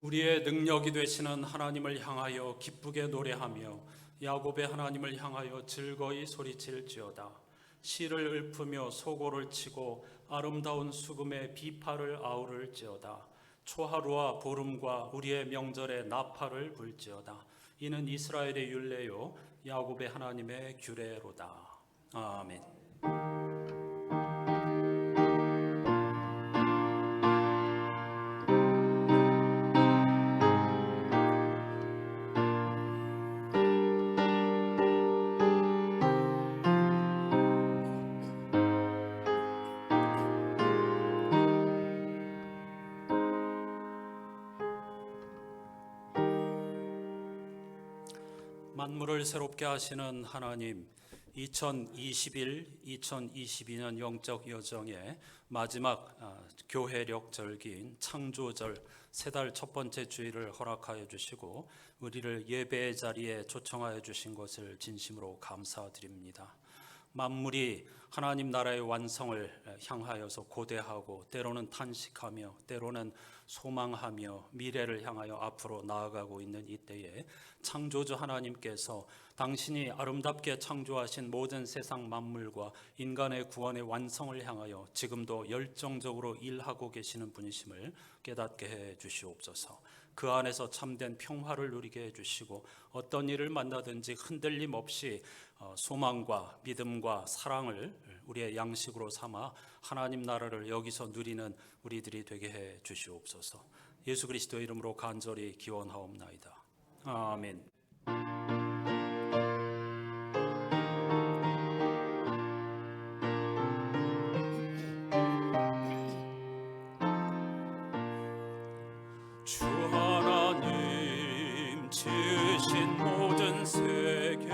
우리의 능력이 되시는 하나님을 향하여 기쁘게 노래하며 야곱의 하나님을 향하여 즐거이 소리칠지어다. 시를 읊으며 소고를 치고 아름다운 수금의 비파를 아우를지어다. 초하루와 보름과 우리의 명절에 나팔을 불지어다. 이는 이스라엘의 율례요 야곱의 하나님의 규례로다. 아멘. 만물을 새롭게 하시는 하나님, 2022년 영적 여정의 마지막 교회력 절기인 창조절 세 달 첫 번째 주일을 허락하여 주시고 우리를 예배의 자리에 초청하여 주신 것을 진심으로 감사드립니다. 만물이 하나님 나라의 완성을 향하여서 고대하고 때로는 탄식하며 때로는 소망하며 미래를 향하여 앞으로 나아가고 있는 이때에 창조주 하나님께서 당신이 아름답게 창조하신 모든 세상 만물과 인간의 구원의 완성을 향하여 지금도 열정적으로 일하고 계시는 분이심을 깨닫게 해 주시옵소서. 그 안에서 참된 평화를 누리게 해주시고 어떤 일을 만나든지 흔들림 없이 소망과 믿음과 사랑을 우리의 양식으로 삼아 하나님 나라를 여기서 누리는 우리들이 되게 해 주시옵소서. 예수 그리스도의 이름으로 간절히 기원하옵나이다. 아멘. 주 하나님 지으신 모든 세계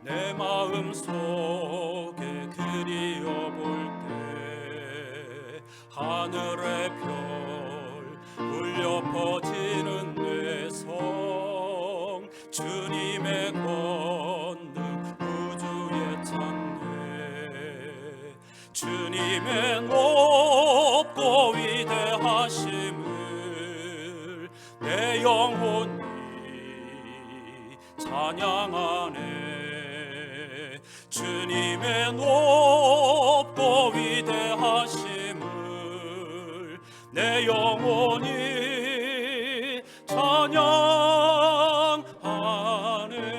내 마음 속에 그리워볼 때 하늘의 별 울려 퍼지는 뇌성 주님의 권능 우주에 찬네 주님의 높고 위대하심을 내 영혼이 찬양하네 주님의 높고 위대하심을 내 영혼이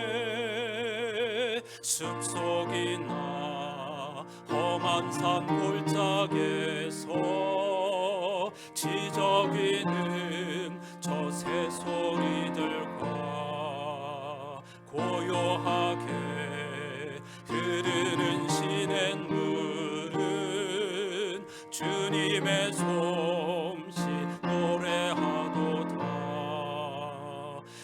찬양하네 숲속이나 험한 산 골짜기에서 지저귀는 저 새소리들과 고요하게 흐르는 시냇물은 주님의 솜씨 노래하도다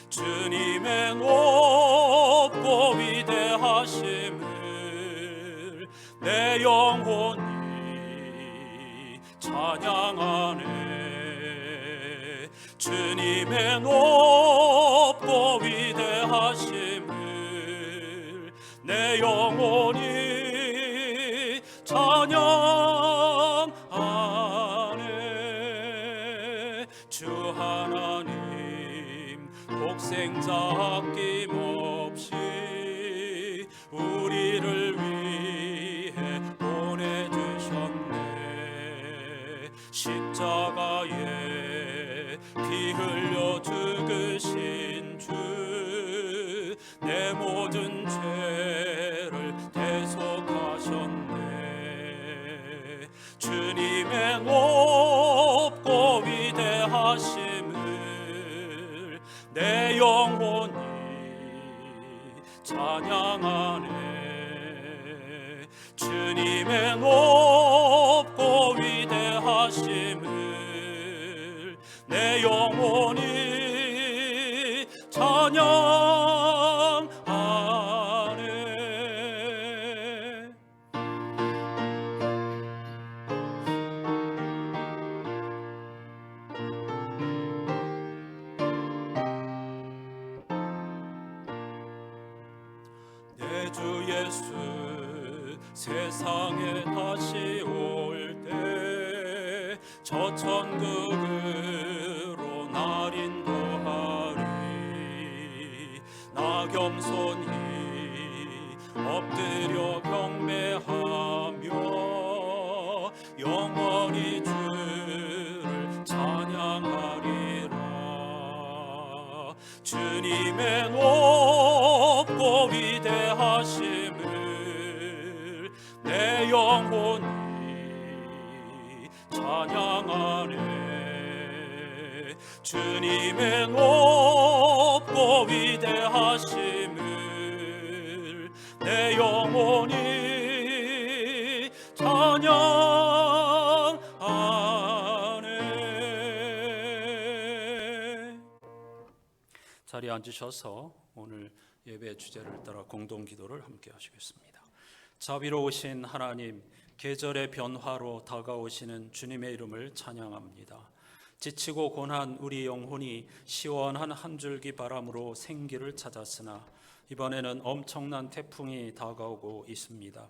주님의 높고 위대하심을 내 영혼이 찬양하네 주님의 높고 위대하심을 내 영혼이 찬양하네 주 하나님 독생자 아낌없이 우리를 위해 보내주셨네 십자가에 피 흘려 죽으신 주 내 모든 죄를 대속하셨네 주님의 높고 위대하심을 내 영혼이 찬양하네 주님의 높고 위대하심을 내 영혼이 찬양하네 내 주 예수 세상에 다시 올 때 저 천국으로 겸손히 엎드려 경배하며 영원히 주를 찬양하리라. 주님의 높고 위대하심을 내 영혼이 찬양하네. 주님의 높고 위대하심을 내 영혼이 찬양하네. 자리에 앉으셔서 오늘 예배 주제를 따라 공동 기도를 함께 하시겠습니다. 자비로우신 하나님, 계절의 변화로 다가오시는 주님의 이름을 찬양합니다. 지치고 고난 우리 영혼이 시원한 한 줄기 바람으로 생기를 찾았으나 이번에는 엄청난 태풍이 다가오고 있습니다.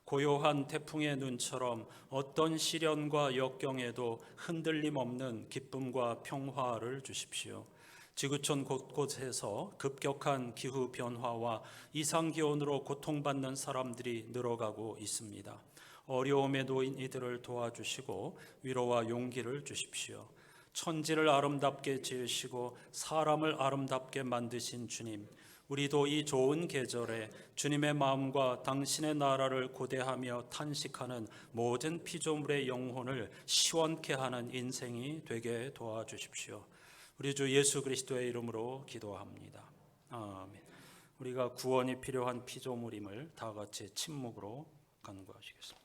고요한 태풍의 눈처럼 어떤 시련과 역경에도 흔들림 없는 기쁨과 평화를 주십시오. 지구촌 곳곳에서 급격한 기후 변화와 이상기온으로 고통받는 사람들이 늘어가고 있습니다. 어려움에 놓인 이들을 도와주시고 위로와 용기를 주십시오. 천지를 아름답게 지으시고 사람을 아름답게 만드신 주님, 우리도 이 좋은 계절에 주님의 마음과 당신의 나라를 고대하며 탄식하는 모든 피조물의 영혼을 시원케 하는 인생이 되게 도와주십시오. 우리 주 예수 그리스도의 이름으로 기도합니다. 아멘. 우리가 구원이 필요한 피조물임을 다 같이 침묵으로 간구하시겠습니다.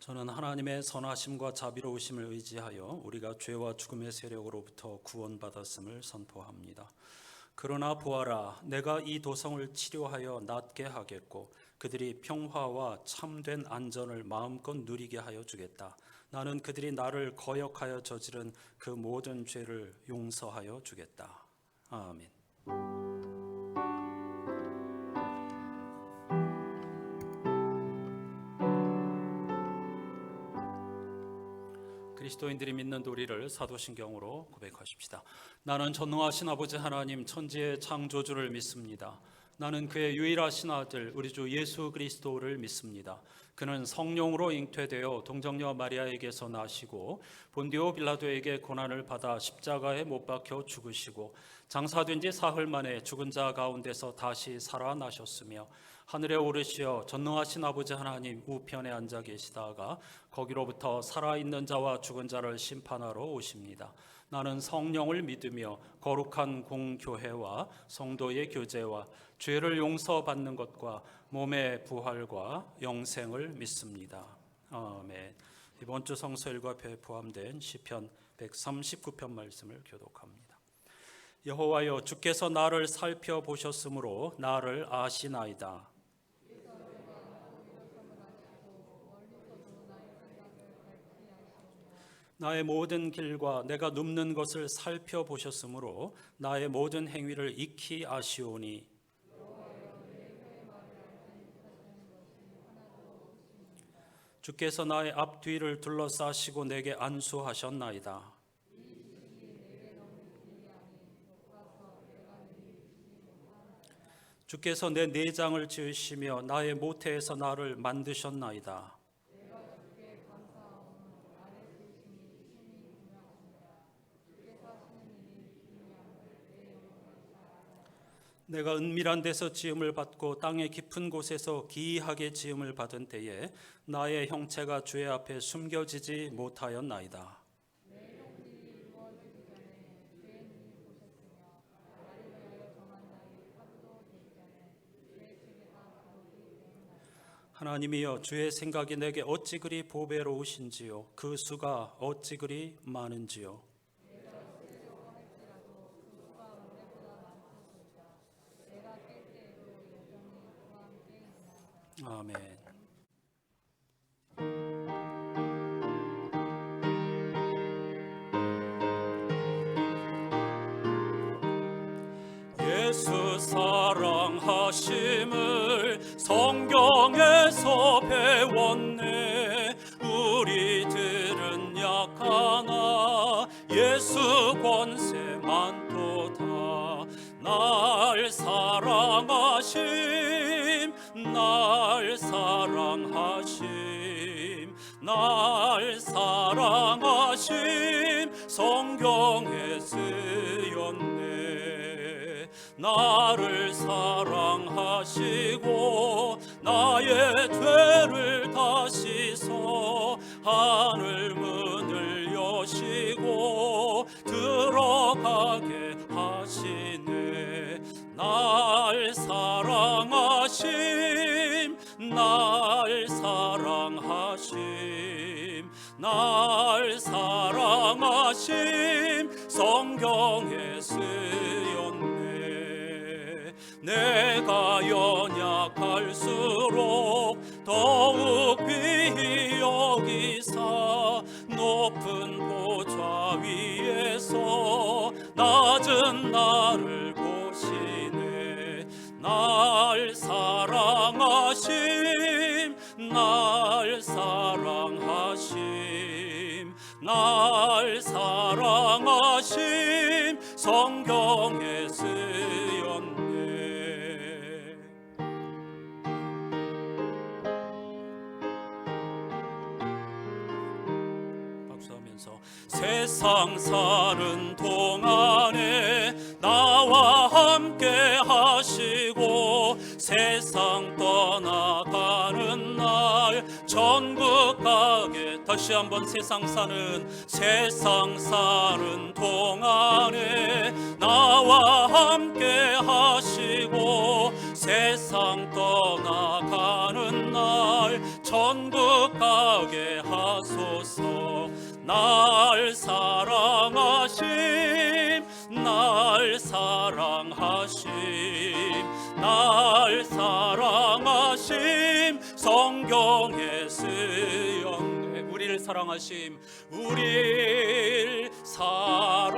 저는 하나님의 선하심과 자비로우심을 의지하여 우리가 죄와 죽음의 세력으로부터 구원받았음을 선포합니다. 그러나 보아라, 내가 이 도성을 치료하여 낫게 하겠고 그들이 평화와 참된 안전을 마음껏 누리게 하여 주겠다. 나는 그들이 나를 거역하여 저지른 그 모든 죄를 용서하여 주겠다. 아멘. 그리스도인들이 믿는 도리를 사도신경으로 고백하십시다. 나는 전능하신 아버지 하나님 천지의 창조주를 믿습니다. 나는 그의 유일하신 아들 우리 주 예수 그리스도를 믿습니다. 그는 성령으로 잉태되어 동정녀 마리아에게서 나시고 본디오 빌라도에게 고난을 받아 십자가에 못 박혀 죽으시고 장사된 지 사흘 만에 죽은 자 가운데서 다시 살아나셨으며 하늘에 오르시어 전능하신 아버지 하나님 우편에 앉아 계시다가 거기로부터 살아있는 자와 죽은 자를 심판하러 오십니다. 나는 성령을 믿으며 거룩한 공교회와 성도의 교제와 죄를 용서받는 것과 몸의 부활과 영생을 믿습니다. 아멘. 이번 주 성서일과표에 포함된 시편 139편 말씀을 교독합니다. 여호와여, 주께서 나를 살펴보셨으므로 나를 아시나이다. 나의 모든 길과 내가 눕는 것을 살펴보셨으므로 나의 모든 행위를 익히 아시오니 주께서 나의 앞뒤를 둘러싸시고 내게 안수하셨나이다. 주께서 내 내장을 지으시며 나의 모태에서 나를 만드셨나이다. 내가 은밀한 데서 지음을 받고 땅의 깊은 곳에서 기이하게 지음을 받은 때에 나의 형체가 주의 앞에 숨겨지지 못하였나이다. 하나님이여, 주의 생각이 내게 어찌 그리 보배로우신지요, 그 수가 어찌 그리 많은지요. 아멘. 예수 사랑하심을 성경에서 배웠네. 우리들은 약하나 예수 권세 많도다. 날 사랑하심, 날 사랑하심, 날 사랑하심 성경에 쓰였네. 나를 사랑하시고 나의 죄를 다 씻어 하늘 문을 여시고 들어가게 하시네. 날 사랑하심, 날 사랑하심, 날 사랑하심 성경에 쓰였네. 내가 연약할수록 더욱 귀히 여기사 높은 보좌 위에서 낮은 나를 보시네. 날 사랑하심, 날 사랑하심, 날 사랑하심 성경에 쓰였네. 박수하면서 세상 사는 동안에 나와 함께 하시고 세상 떠나가는 날 천국 가게. 다시 한번 세상 사는 동안에 나와 함께 하시고 세상 떠나가는 날 천국 가게 하소서. 날 사랑하심, 날 사랑하심, 날 사랑하심 성경에 쓰였네. 우리를 사랑하심, 우리를 사랑하심,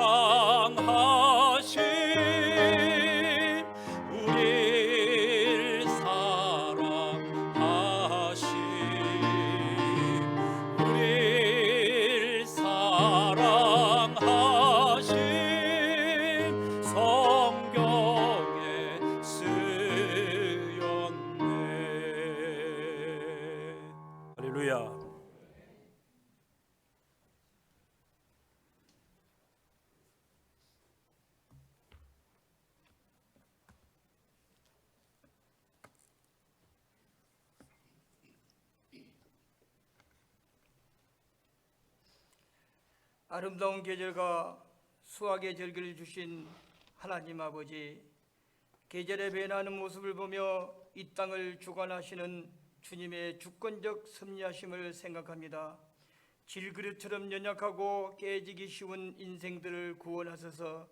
우리를 사랑하심, 우리를 사랑하심 성경에 쓰였네. 할렐루야. 아름다운 계절과 수확의 절기를 주신 하나님 아버지, 계절에 변하는 모습을 보며 이 땅을 주관하시는 주님의 주권적 섭리하심을 생각합니다. 질그릇처럼 연약하고 깨지기 쉬운 인생들을 구원하셔서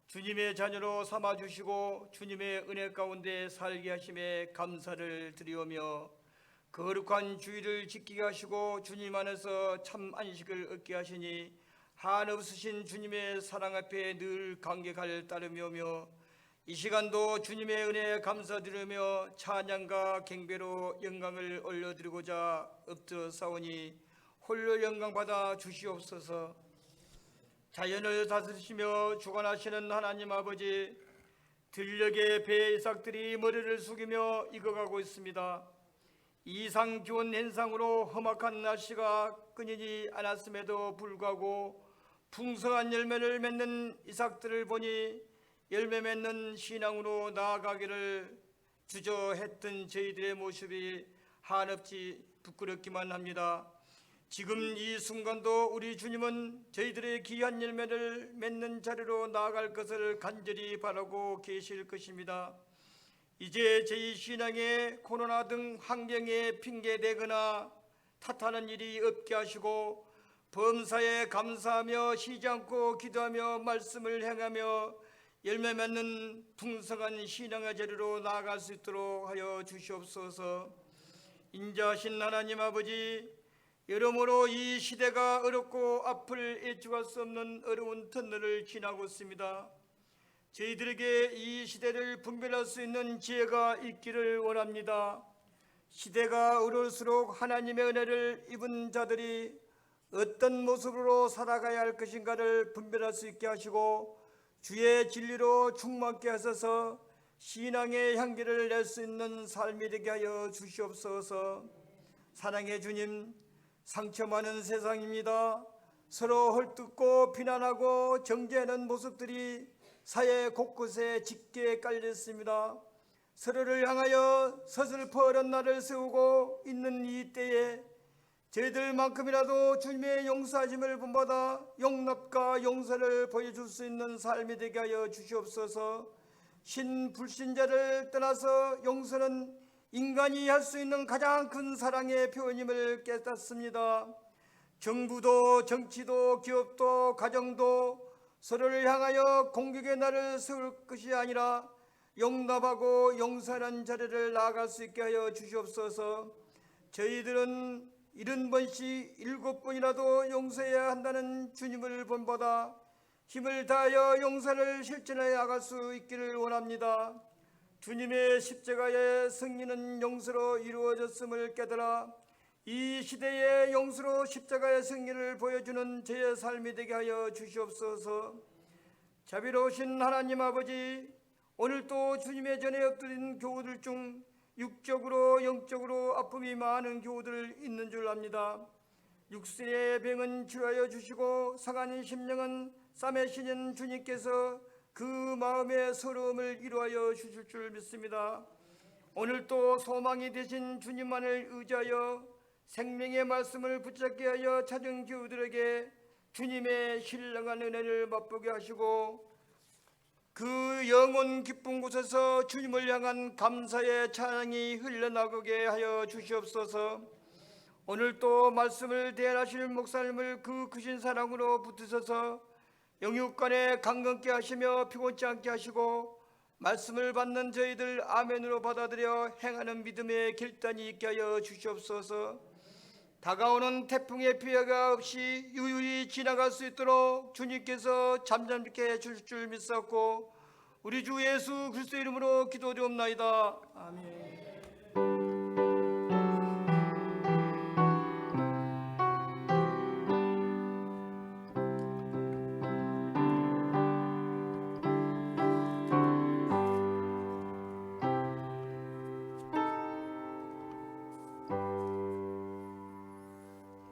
주님의 자녀로 삼아주시고 주님의 은혜 가운데 살게 하심에 감사를 드리오며 거룩한 주일을 지키게 하시고 주님 안에서 참 안식을 얻게 하시니 한없으신 주님의 사랑 앞에 늘 감격할 따름이오며 이 시간도 주님의 은혜에 감사드리며 찬양과 경배로 영광을 올려드리고자 엎드려 싸우니 홀로 영광받아 주시옵소서. 자연을 다스리시며 주관하시는 하나님 아버지, 들녘의 배 이삭들이 머리를 숙이며 익어가고 있습니다. 이상 기온 현상으로 험악한 날씨가 끊이지 않았음에도 불구하고 풍성한 열매를 맺는 이삭들을 보니 열매 맺는 신앙으로 나아가기를 주저했던 저희들의 모습이 한없이 부끄럽기만 합니다. 지금 이 순간도 우리 주님은 저희들의 귀한 열매를 맺는 자리로 나아갈 것을 간절히 바라고 계실 것입니다. 이제 저희 신앙에 코로나 등 환경에 핑계대거나 탓하는 일이 없게 하시고 범사에 감사하며 쉬지 않고 기도하며 말씀을 행하며 열매 맺는 풍성한 신앙의 자리로 나아갈 수 있도록 하여 주시옵소서. 인자하신 하나님 아버지, 여러모로 이 시대가 어렵고 앞을 예측할 수 없는 어려운 터널을 지나고 있습니다. 저희들에게 이 시대를 분별할 수 있는 지혜가 있기를 원합니다. 시대가 어려울수록 하나님의 은혜를 입은 자들이 어떤 모습으로 살아가야 할 것인가를 분별할 수 있게 하시고 주의 진리로 충만케 하셔서 신앙의 향기를 낼 수 있는 삶이 되게 하여 주시옵소서. 사랑의 주님, 상처 많은 세상입니다. 서로 헐뜯고 비난하고 정죄하는 모습들이 사회 곳곳에 짙게 깔려 있습니다. 서로를 향하여 서슬퍼 어른 날을 세우고 있는 이 때에 저희들만큼이라도 주님의 용서하심을 본받아 용납과 용서를 보여줄 수 있는 삶이 되게 하여 주시옵소서. 신불신자를 떠나서 용서는 인간이 할 수 있는 가장 큰 사랑의 표현임을 깨닫습니다. 정부도 정치도 기업도 가정도 서로를 향하여 공격의 날을 세울 것이 아니라 용납하고 용서하는 자리를 나아갈 수 있게 하여 주시옵소서. 저희들은 70번씩 7번이라도 용서해야 한다는 주님을 본받아 힘을 다하여 용서를 실천해 나갈 수 있기를 원합니다. 주님의 십자가의 승리는 용서로 이루어졌음을 깨달아 이 시대의 용서로 십자가의 승리를 보여주는 제 삶이 되게 하여 주시옵소서. 자비로우신 하나님 아버지, 오늘도 주님의 전에 엎드린 교우들 중 육적으로 영적으로 아픔이 많은 교우들 있는 줄 압니다. 육신의 병은 치료하여 주시고 상한 심령은 싸매시는 주님께서 그 마음의 서러움을 이루하여 주실 줄 믿습니다. 오늘도 소망이 되신 주님만을 의지하여 생명의 말씀을 붙잡게 하여 찾은 교우들에게 주님의 신령한 은혜를 맛보게 하시고 그 영혼 깊은 곳에서 주님을 향한 감사의 찬양이 흘러나오게 하여 주시옵소서. 오늘도 말씀을 대언하실 목사님을 그 크신 사랑으로 붙드셔서 영육간에 강건케 하시며 피곤치 않게 하시고 말씀을 받는 저희들 아멘으로 받아들여 행하는 믿음의 결단이 있게 하여 주시옵소서. 다가오는 태풍의 피해가 없이 유유히 지나갈 수 있도록 주님께서 잠잠케 해주실 줄 믿사옵고 우리 주 예수 그리스도 이름으로 기도드리옵나이다. 아멘.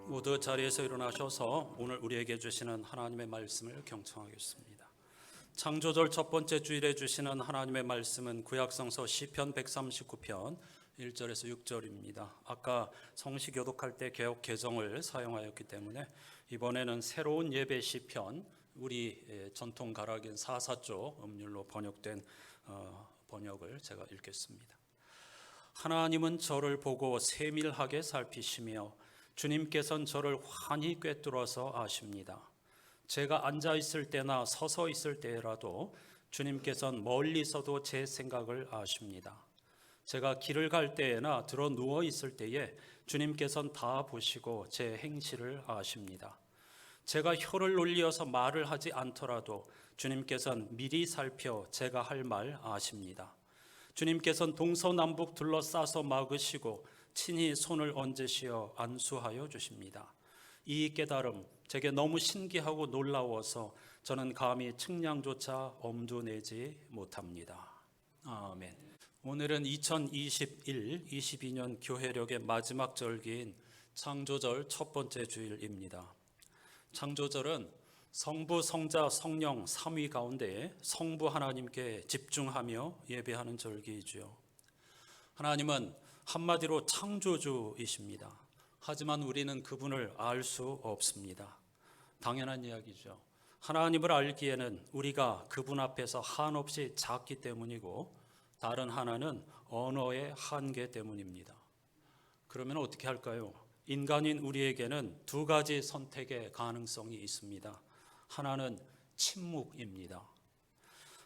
모두 자리에서 일어나셔서 오늘 우리에게 주시는 하나님의 말씀을 경청하겠습니다. 창조절 첫 번째 주일에 주시는 하나님의 말씀은 구약성서 시편 139편 1절에서 6절입니다. 아까 성시 교독할 때 개역 개정을 사용하였기 때문에 이번에는 새로운 예배 시편, 우리 전통 가락인 4:4조 음률로 번역된 번역을 제가 읽겠습니다. 하나님은 저를 보고 세밀하게 살피시며 주님께서는 저를 환히 꿰뚫어서 아십니다. 제가 앉아 있을 때나 서서 있을 때라도 주님께서는 멀리서도 제 생각을 아십니다. 제가 길을 갈 때나 들어 누워 있을 때에 주님께서는 다 보시고 제 행실을 아십니다. 제가 혀를 놀리어서 말을 하지 않더라도 주님께서는 미리 살펴 제가 할 말 아십니다. 주님께서는 동서남북 둘러싸서 막으시고 친히 손을 얹으시어 안수하여 주십니다. 이 깨달음 제게 너무 신기하고 놀라워서 저는 감히 측량조차 엄두내지 못합니다. 아멘. 오늘은 2021-22년 교회력의 마지막 절기인 창조절 첫 번째 주일입니다. 창조절은 성부, 성자, 성령 삼위 가운데 성부 하나님께 집중하며 예배하는 절기이지요. 하나님은 한마디로 창조주이십니다. 하지만 우리는 그분을 알 수 없습니다. 당연한 이야기죠. 하나님을 알기에는 우리가 그분 앞에서 한없이 작기 때문이고 다른 하나는 언어의 한계 때문입니다. 그러면 어떻게 할까요? 인간인 우리에게는 두 가지 선택의 가능성이 있습니다. 하나는 침묵입니다.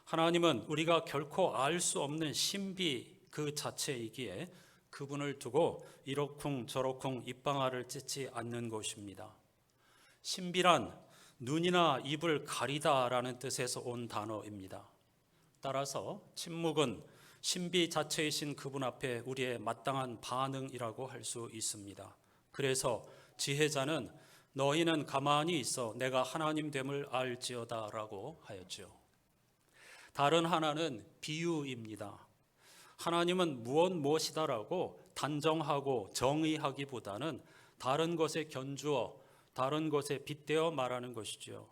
하나님은 우리가 결코 알 수 없는 신비 그 자체이기에 그분을 두고 이러쿵 저러쿵 입방아를 찢지 않는 것입니다. 신비란 눈이나 입을 가리다라는 뜻에서 온 단어입니다. 따라서 침묵은 신비 자체이신 그분 앞에 우리의 마땅한 반응이라고 할 수 있습니다. 그래서 지혜자는 너희는 가만히 있어 내가 하나님 됨을 알지어다 라고 하였죠. 다른 하나는 비유입니다. 하나님은 무엇이다라고 단정하고 정의하기보다는 다른 것에 견주어 다른 것에 빗대어 말하는 것이죠.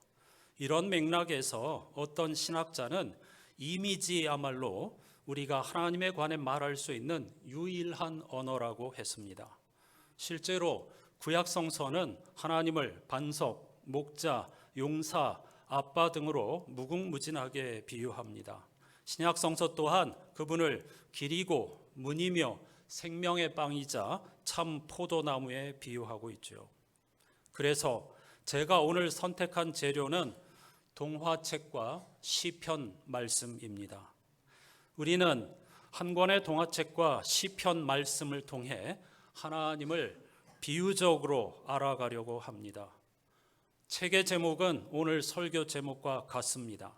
이런 맥락에서 어떤 신학자는 이미지야말로 우리가 하나님에 관해 말할 수 있는 유일한 언어라고 했습니다. 실제로 구약 성서는 하나님을 반석, 목자, 용사, 아빠 등으로 무궁무진하게 비유합니다. 신약 성서 또한 그분을 길이고 문이며 생명의 빵이자 참 포도나무에 비유하고 있죠. 그래서 제가 오늘 선택한 재료는 동화책과 시편 말씀입니다. 우리는 한 권의 동화책과 시편 말씀을 통해 하나님을 비유적으로 알아가려고 합니다. 책의 제목은 오늘 설교 제목과 같습니다.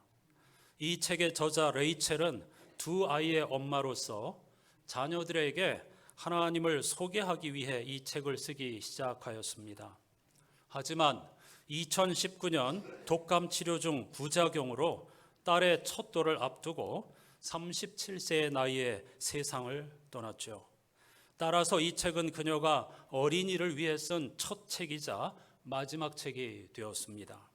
이 책의 저자 레이첼은 두 아이의 엄마로서 자녀들에게 하나님을 소개하기 위해 이 책을 쓰기 시작하였습니다. 하지만 2019년 독감 치료 중 부작용으로 딸의 첫돌을 앞두고 37세의 나이에 세상을 떠났죠. 따라서 이 책은 그녀가 어린이를 위해 쓴 첫 책이자 마지막 책이 되었습니다.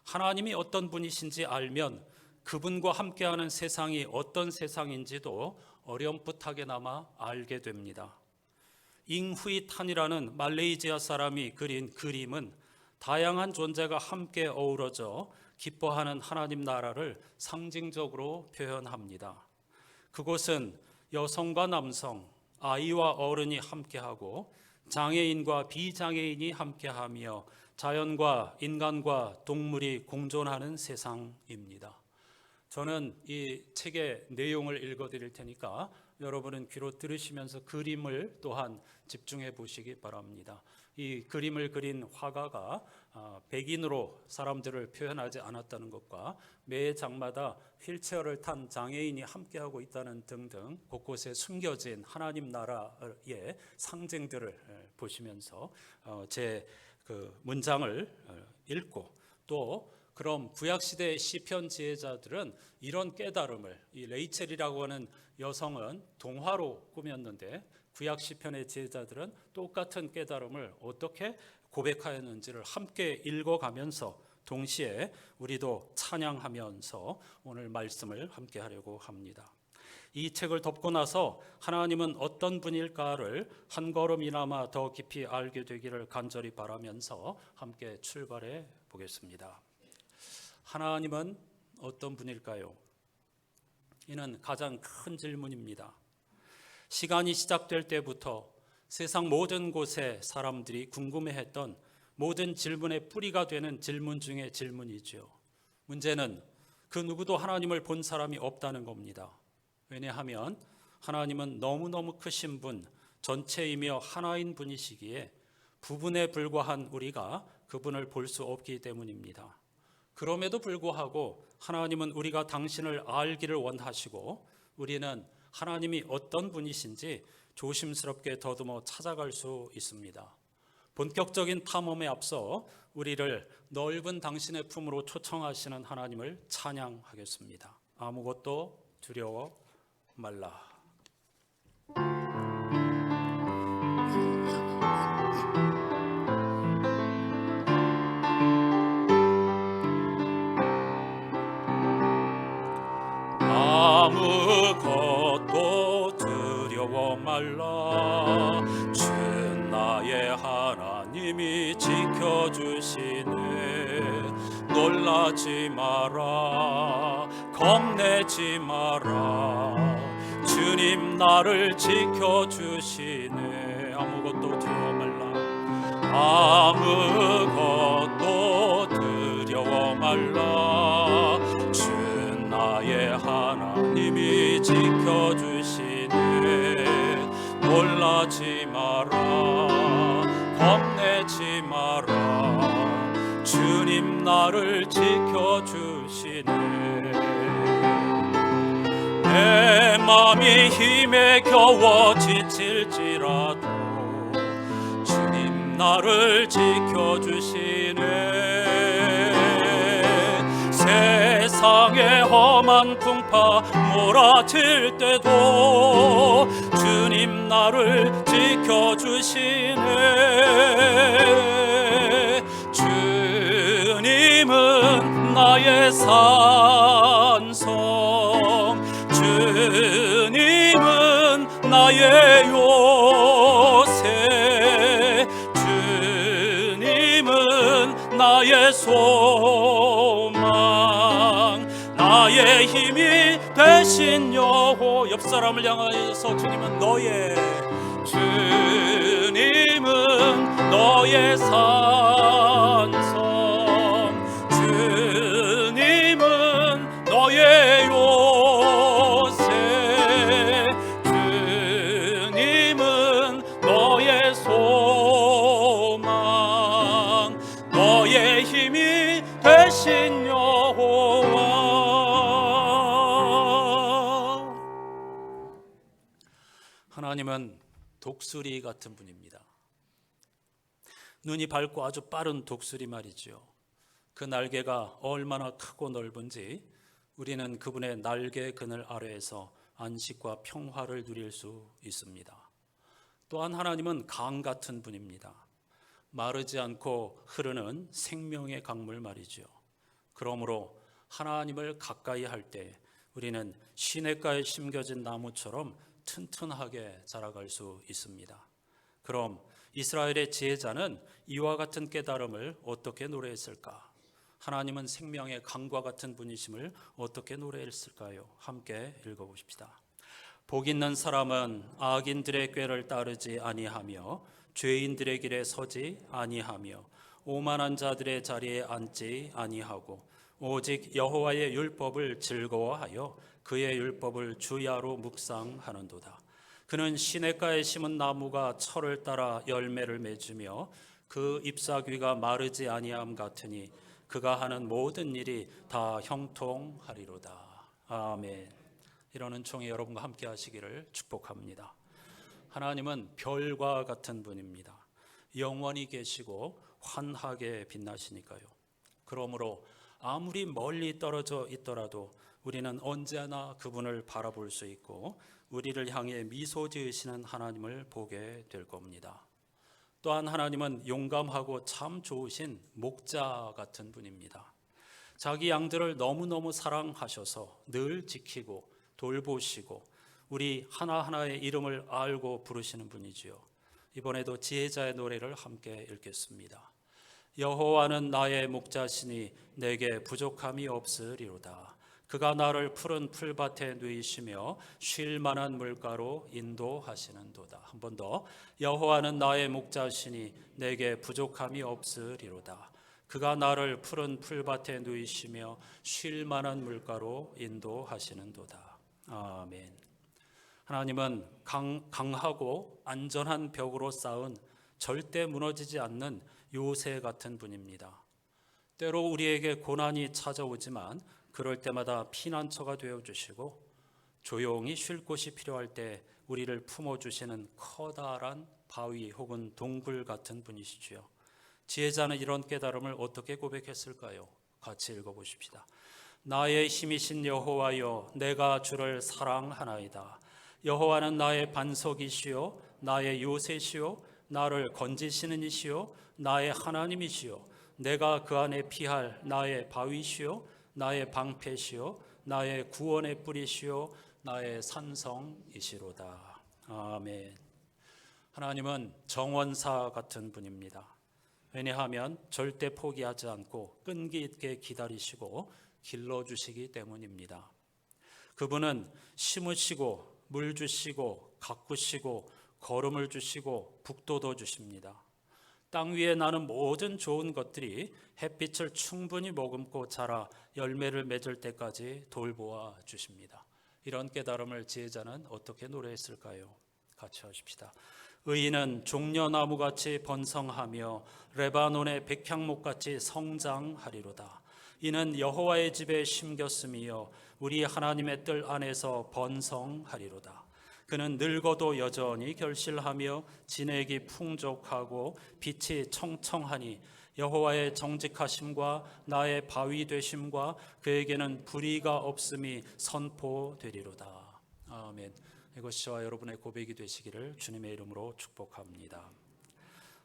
하나님이 어떤 분이신지 알면 그분과 함께하는 세상이 어떤 세상인지도 어렴풋하게나마 알게 됩니다. 잉후이탄이라는 말레이시아 사람이 그린 그림은 다양한 존재가 함께 어우러져 기뻐하는 하나님 나라를 상징적으로 표현합니다. 그곳은 여성과 남성, 아이와 어른이 함께하고 장애인과 비장애인이 함께하며 자연과 인간과 동물이 공존하는 세상입니다. 저는 이 책의 내용을 읽어드릴 테니까 여러분은 귀로 들으시면서 그림을 또한 집중해 보시기 바랍니다. 이 그림을 그린 화가가 백인으로 사람들을 표현하지 않았다는 것과 매 장마다 휠체어를 탄 장애인이 함께하고 있다는 등등 곳곳에 숨겨진 하나님 나라의 상징들을 보시면서 제 그 문장을 읽고 또 그럼 구약시대의 시편 지혜자들은 이런 깨달음을 이 레이첼이라고 하는 여성은 동화로 꾸몄는데 구약 시편의 지혜자들은 똑같은 깨달음을 어떻게 고백하였는지를 함께 읽어가면서 동시에 우리도 찬양하면서 오늘 말씀을 함께 하려고 합니다. 이 책을 덮고 나서 하나님은 어떤 분일까를 한 걸음이나마 더 깊이 알게 되기를 간절히 바라면서 함께 출발해 보겠습니다. 하나님은 어떤 분일까요? 이는 가장 큰 질문입니다. 시간이 시작될 때부터 세상 모든 곳에 사람들이 궁금해했던 모든 질문의 뿌리가 되는 질문 중에 질문이죠. 문제는 그 누구도 하나님을 본 사람이 없다는 겁니다. 왜냐하면 하나님은 너무너무 크신 분, 전체이며 하나인 분이시기에 부분에 불과한 우리가 그분을 볼 수 없기 때문입니다. 그럼에도 불구하고 하나님은 우리가 당신을 알기를 원하시고 우리는 하나님이 어떤 분이신지 조심스럽게 더듬어 찾아갈 수 있습니다. 본격적인 탐험에 앞서 우리를 넓은 당신의 품으로 초청하시는 하나님을 찬양하겠습니다. 아무것도 두려워 말라. 아무것도 두려워 말라. 주 나의 하나님이 지켜주시네. 놀라지 마라. 겁내지 마라. 주님 나를 지켜주시네. 아무것도 두려워 말라. 아무것도 두려워 말라. 주 나의 하나님이 지켜주시네. 두려워하지 마라. 겁내지 마라. 주님 나를 지켜주시네. 내 맘이 힘에 겨워 지칠지라도 주님 나를 지켜주시네. 세상의 험한 풍파 몰아칠 때도 주님 나를 지켜주시네. 주님은 나의 산성, 주님은 나의 요새, 주님은 나의 소망, 나의 힘이 되신 여호. 옆 사람을 향하여서 주님은 너의, 주님은 너의 산성, 주님은 너의 요새, 주님은 너의 소망, 너의 힘이 되신 여호와. 하나님은 독수리 같은 분입니다. 눈이 밝고 아주 빠른 독수리 말이죠. 그 날개가 얼마나 크고 넓은지 우리는 그분의 날개 그늘 아래에서 안식과 평화를 누릴 수 있습니다. 또한 하나님은 강 같은 분입니다. 마르지 않고 흐르는 생명의 강물 말이죠. 그러므로 하나님을 가까이 할 때 우리는 시냇가에 심겨진 나무처럼 튼튼하게 자라갈 수 있습니다. 그럼 이스라엘의 지혜자는 이와 같은 깨달음을 어떻게 노래했을까? 하나님은 생명의 강과 같은 분이심을 어떻게 노래했을까요? 함께 읽어보십시다. 복 있는 사람은 악인들의 꾀를 따르지 아니하며 죄인들의 길에 서지 아니하며 오만한 자들의 자리에 앉지 아니하고 오직 여호와의 율법을 즐거워하여 그의 율법을 주야로 묵상하는도다. 그는 시냇가에 심은 나무가 철을 따라 열매를 맺으며 그 잎사귀가 마르지 아니함 같으니 그가 하는 모든 일이 다 형통하리로다. 아멘. 이러는 총회 여러분과 함께 하시기를 축복합니다. 하나님은 별과 같은 분입니다. 영원히 계시고 환하게 빛나시니까요. 그러므로 아무리 멀리 떨어져 있더라도 우리는 언제나 그분을 바라볼 수 있고 우리를 향해 미소 지으시는 하나님을 보게 될 겁니다. 또한 하나님은 용감하고 참 좋으신 목자 같은 분입니다. 자기 양들을 너무너무 사랑하셔서 늘 지키고 돌보시고 우리 하나하나의 이름을 알고 부르시는 분이지요. 이번에도 지혜자의 노래를 함께 읽겠습니다. 여호와는 나의 목자시니 내게 부족함이 없으리로다. 그가 나를 푸른 풀밭에 누이시며 쉴 만한 물가로 인도하시는도다. 한 번 더. 여호와는 나의 목자시니 내게 부족함이 없으리로다. 그가 나를 푸른 풀밭에 누이시며 쉴 만한 물가로 인도하시는도다. 아멘. 하나님은 강하고 안전한 벽으로 쌓은 절대 무너지지 않는 요새 같은 분입니다. 때로 우리에게 고난이 찾아오지만 그럴 때마다 피난처가 되어주시고 조용히 쉴 곳이 필요할 때 우리를 품어주시는 커다란 바위 혹은 동굴 같은 분이시지요. 지혜자는 이런 깨달음을 어떻게 고백했을까요? 같이 읽어보십시다. 나의 힘이신 여호와여, 내가 주를 사랑하나이다. 여호와는 나의 반석이시요 나의 요새시요 나를 건지시는 이시요 나의 하나님이시요 내가 그 안에 피할 나의 바위시요 나의 방패시요 나의 구원의 뿌리시요 나의 산성이시로다. 아멘. 하나님은 정원사 같은 분입니다. 왜냐하면 절대 포기하지 않고 끈기 있게 기다리시고 길러주시기 때문입니다. 그분은 심으시고 물 주시고 가꾸시고 거름을 주시고 북돋워 주십니다. 땅 위에 나는 모든 좋은 것들이 햇빛을 충분히 머금고 자라 열매를 맺을 때까지 돌보아 주십니다. 이런 깨달음을 지혜자는 어떻게 노래했을까요? 같이 하십시다. 의인은 종려나무같이 번성하며 레바논의 백향목같이 성장하리로다. 이는 여호와의 집에 심겼으며 우리 하나님의 뜰 안에서 번성하리로다. 그는 늙어도 여전히 결실하며 진액이 풍족하고 빛이 청청하니 여호와의 정직하심과 나의 바위 되심과 그에게는 불의가 없음이 선포되리로다. 아멘. 이것이 저와 여러분의 고백이 되시기를 주님의 이름으로 축복합니다.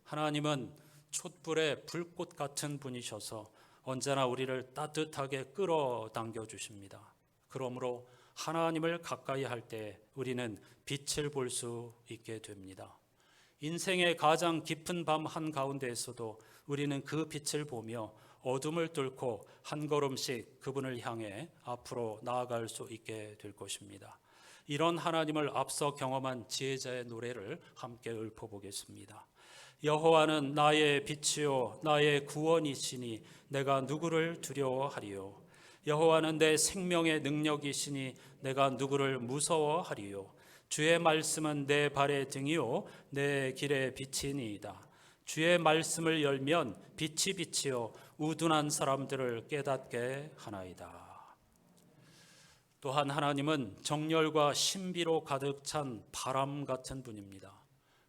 하나님은 촛불의 불꽃 같은 분이셔서 언제나 우리를 따뜻하게 끌어당겨 주십니다. 그러므로 하나님을 가까이 할 때 우리는 빛을 볼 수 있게 됩니다. 인생의 가장 깊은 밤 한가운데에서도 우리는 그 빛을 보며 어둠을 뚫고 한 걸음씩 그분을 향해 앞으로 나아갈 수 있게 될 것입니다. 이런 하나님을 앞서 경험한 지혜자의 노래를 함께 읊어보겠습니다. 여호와는 나의 빛이요 나의 구원이시니 내가 누구를 두려워하리요. 여호와는 내 생명의 능력이시니 내가 누구를 무서워하리요. 주의 말씀은 내 발의 등이요 내 길의 빛이니이다. 주의 말씀을 열면 빛이 빛이요 우둔한 사람들을 깨닫게 하나이다. 또한 하나님은 정열과 신비로 가득 찬 바람 같은 분입니다.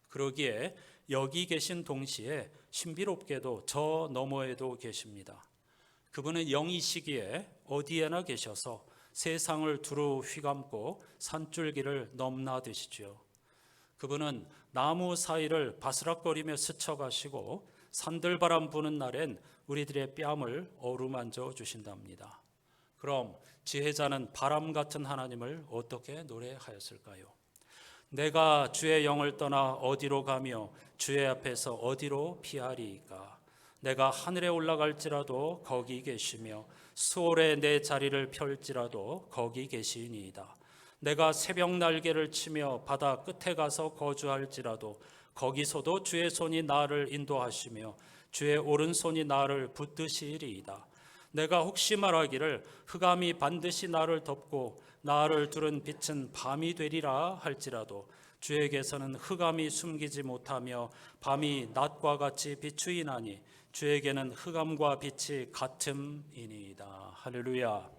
그러기에 여기 계신 동시에 신비롭게도 저 너머에도 계십니다. 그분은 영이시기에 어디에나 계셔서 세상을 두루 휘감고 산줄기를 넘나드시죠. 그분은 나무 사이를 바스락거리며 스쳐가시고 산들바람 부는 날엔 우리들의 뺨을 어루만져 주신답니다. 그럼 지혜자는 바람 같은 하나님을 어떻게 노래하였을까요? 내가 주의 영을 떠나 어디로 가며 주의 앞에서 어디로 피하리이까? 내가 하늘에 올라갈지라도 거기 계시며 수월에 내 자리를 펼지라도 거기 계시니이다. 내가 새벽 날개를 치며 바다 끝에 가서 거주할지라도 거기서도 주의 손이 나를 인도하시며 주의 오른손이 나를 붙드시리이다. 내가 혹시 말하기를 흑암이 반드시 나를 덮고 나를 두른 빛은 밤이 되리라 할지라도 주에게서는 흑암이 숨기지 못하며 밤이 낮과 같이 비추이나니 주에게는 흑암과 빛이 같음이니이다. 할렐루야.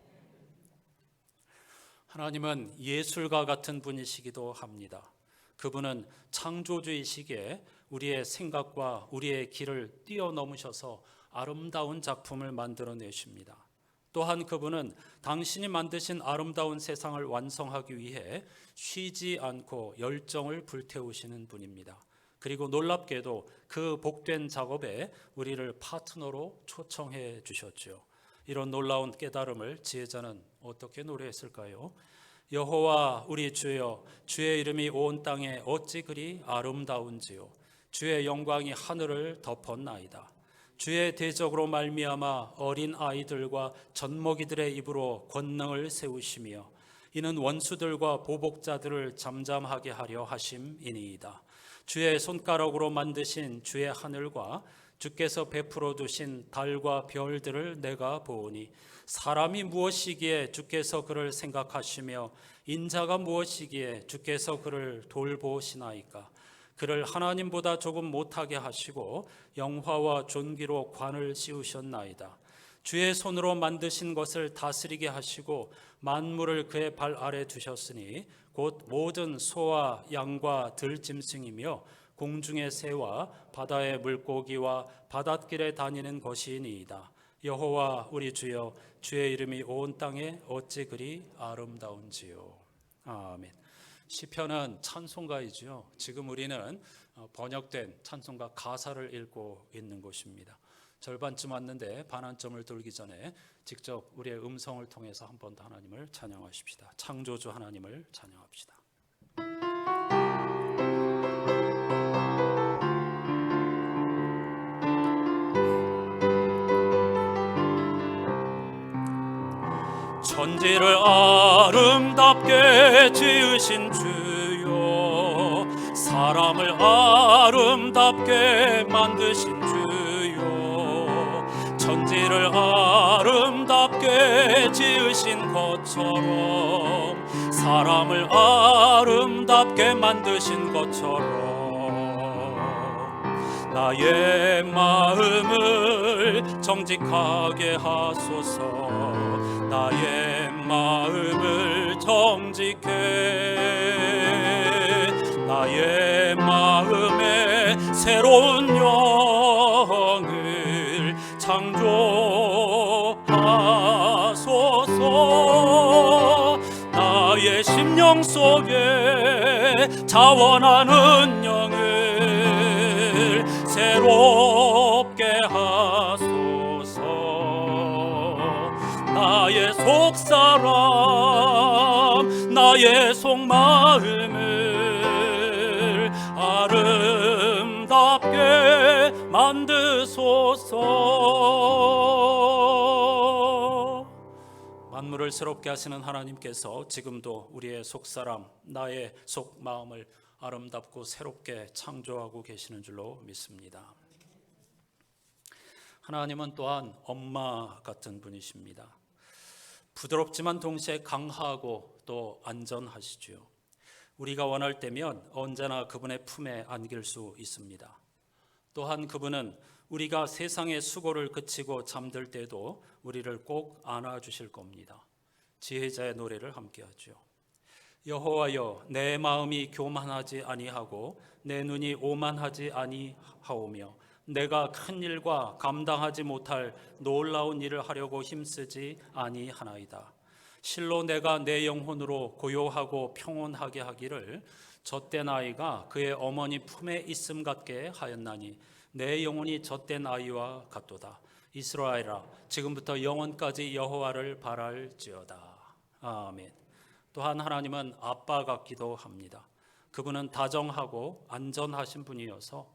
하나님은 예술가 같은 분이시기도 합니다. 그분은 창조주이시기에 우리의 생각과 우리의 길을 뛰어넘으셔서 아름다운 작품을 만들어내십니다. 또한 그분은 당신이 만드신 아름다운 세상을 완성하기 위해 쉬지 않고 열정을 불태우시는 분입니다. 그리고 놀랍게도 그 복된 작업에 우리를 파트너로 초청해 주셨죠. 이런 놀라운 깨달음을 지혜자는 어떻게 노래했을까요? 여호와 우리 주여, 주의 이름이 온 땅에 어찌 그리 아름다운지요. 주의 영광이 하늘을 덮었나이다. 주의 대적으로 말미암아 어린 아이들과 젖먹이들의 입으로 권능을 세우시며 이는 원수들과 보복자들을 잠잠하게 하려 하심이니이다. 주의 손가락으로 만드신 주의 하늘과 주께서 베풀어 두신 달과 별들을 내가 보오니 사람이 무엇이기에 주께서 그를 생각하시며 인자가 무엇이기에 주께서 그를 돌보시나이까. 그를 하나님보다 조금 못하게 하시고 영화와 존귀로 관을 씌우셨나이다. 주의 손으로 만드신 것을 다스리게 하시고 만물을 그의 발 아래 두셨으니 곧 모든 소와 양과 들짐승이며 공중의 새와 바다의 물고기와 바닷길에 다니는 것이니이다. 여호와 우리 주여, 주의 이름이 온 땅에 어찌 그리 아름다운지요. 아멘. 시편은 찬송가이지요. 지금 우리는 번역된 찬송가 가사를 읽고 있는 것입니다. 절반쯤 왔는데 반환점을 돌기 전에 직접 우리의 음성을 통해서 한 번 더 하나님을 찬양하십시다. 창조주 하나님을 찬양합시다. 천지를 아름답게 지으신 주요, 사람을 아름답게 만드신 주요, 천지를 아름답게 지으신 것처럼 사람을 아름답게 만드신 것처럼 나의 마음을 정직하게 하소서. 나의 마음을 정직해 나의 마음에 새로운 영을 창조하소서. 나의 심령 속에 자원하는 영을 새롭게 하소서. 나의 속사람 나의 속마음을 아름답게 만드소서. 만물을 새롭게 하시는 하나님께서 지금도 우리의 속사람 나의 속마음을 아름답고 새롭게 창조하고 계시는 줄로 믿습니다. 하나님은 또한 엄마 같은 분이십니다. 부드럽지만 동시에 강하고 또 안전하시지요. 우리가 원할 때면 언제나 그분의 품에 안길 수 있습니다. 또한 그분은 우리가 세상의 수고를 그치고 잠들 때도 우리를 꼭 안아주실 겁니다. 지혜자의 노래를 함께 하죠. 여호와여, 내 마음이 교만하지 아니하고 내 눈이 오만하지 아니하오며 내가 큰 일과 감당하지 못할 놀라운 일을 하려고 힘쓰지 아니하나이다. 실로 내가 내 영혼으로 고요하고 평온하게 하기를 젖된 아이가 그의 어머니 품에 있음 같게 하였나니 내 영혼이 젖된 아이와 같도다. 이스라엘아, 지금부터 영원까지 여호와를 바랄지어다. 아멘. 또한 하나님은 아빠 같기도 합니다. 그분은 다정하고 안전하신 분이어서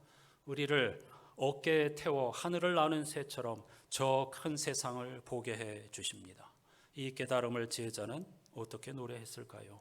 우리를 어깨에 태워 하늘을 나는 새처럼 저 큰 세상을 보게 해 주십니다. 이 깨달음을 지혜자는 어떻게 노래했을까요?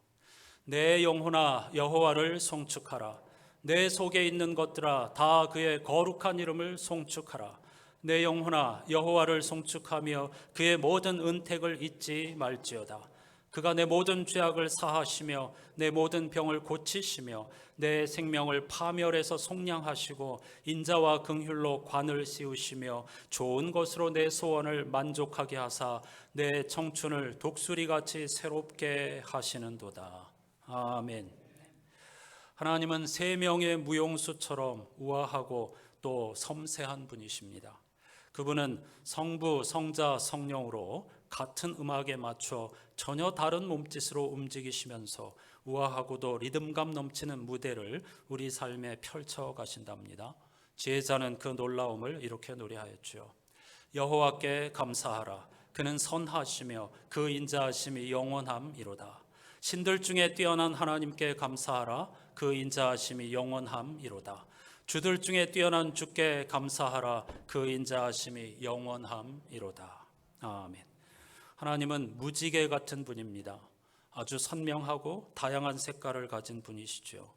내 영혼아 여호와를 송축하라. 내 속에 있는 것들아 다 그의 거룩한 이름을 송축하라. 내 영혼아 여호와를 송축하며 그의 모든 은택을 잊지 말지어다. 그가 내 모든 죄악을 사하시며 내 모든 병을 고치시며 내 생명을 파멸해서 속량하시고 인자와 긍휼로 관을 씌우시며 좋은 것으로 내 소원을 만족하게 하사 내 청춘을 독수리같이 새롭게 하시는도다. 아멘. 하나님은 세 명의 무용수처럼 우아하고 또 섬세한 분이십니다. 그분은 성부, 성자, 성령으로 같은 음악에 맞춰 전혀 다른 몸짓으로 움직이시면서 우아하고도 리듬감 넘치는 무대를 우리 삶에 펼쳐 가신답니다. 지혜자는 그 놀라움을 이렇게 노래하였죠. 여호와께 감사하라. 그는 선하시며 그 인자하심이 영원함이로다. 신들 중에 뛰어난 하나님께 감사하라. 그 인자하심이 영원함이로다. 주들 중에 뛰어난 주께 감사하라. 그 인자하심이 영원함이로다. 아멘. 하나님은 무지개 같은 분입니다. 아주 선명하고 다양한 색깔을 가진 분이시죠.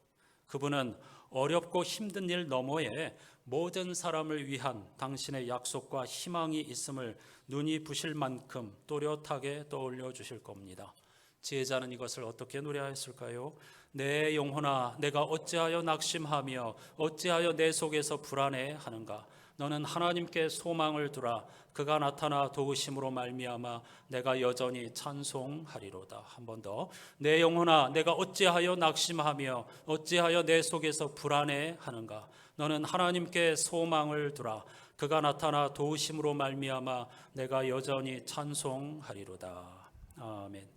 그분은 어렵고 힘든 일 너머에 모든 사람을 위한 당신의 약속과 희망이 있음을 눈이 부실 만큼 또렷하게 떠올려 주실 겁니다. 지혜자는 이것을 어떻게 노래하였을까요? 내 영혼아 내가 어찌하여 낙심하며 어찌하여 내 속에서 불안해하는가. 너는 하나님께 소망을 두라. 그가 나타나 도우심으로 말미암아 내가 여전히 찬송하리로다. 한 번 더. 내 영혼아 내가 어찌하여 낙심하며 어찌하여 내 속에서 불안해하는가. 너는 하나님께 소망을 두라. 그가 나타나 도우심으로 말미암아 내가 여전히 찬송하리로다. 아멘.